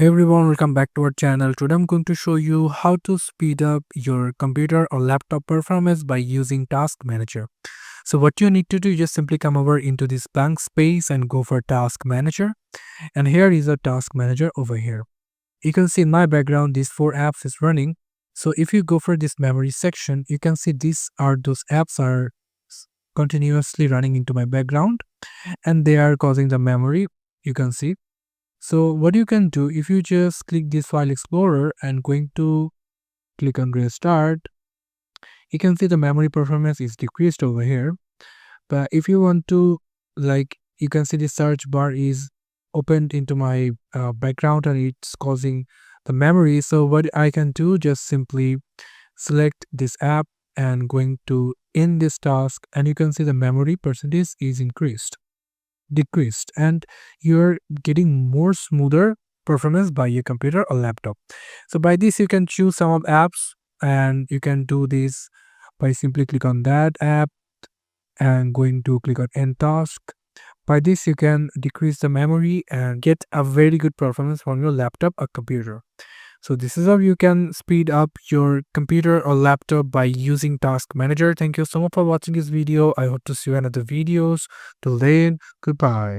Hey everyone, welcome back to our channel. Today I'm going to show you how to speed up your computer or laptop performance by using Task Manager. So what you need to do is just simply come over into this blank space and go for Task Manager. And here is a Task Manager over here. You can see in my background these four apps is running. So if you go for this memory section, you can see those apps are continuously running into my background and they are causing the memory. You can see. So what you can do, if you just click this file explorer and going to click on restart, you can see the memory performance is decreased over here. But if you want to, you can see the search bar is opened into my background and it's causing the memory. So what I can do, just simply select this app and going to in this task, and you can see the memory percentage is decreased, and you're getting more smoother performance by your computer or laptop. So by this you can choose some of apps, and you can do this by simply click on that app and going to click on end task. By this you can decrease the memory and get a very good performance from your laptop or computer. So this is how you can speed up your computer or laptop by using Task Manager. Thank you so much for watching this video. I hope to see you in other videos. Till then, goodbye.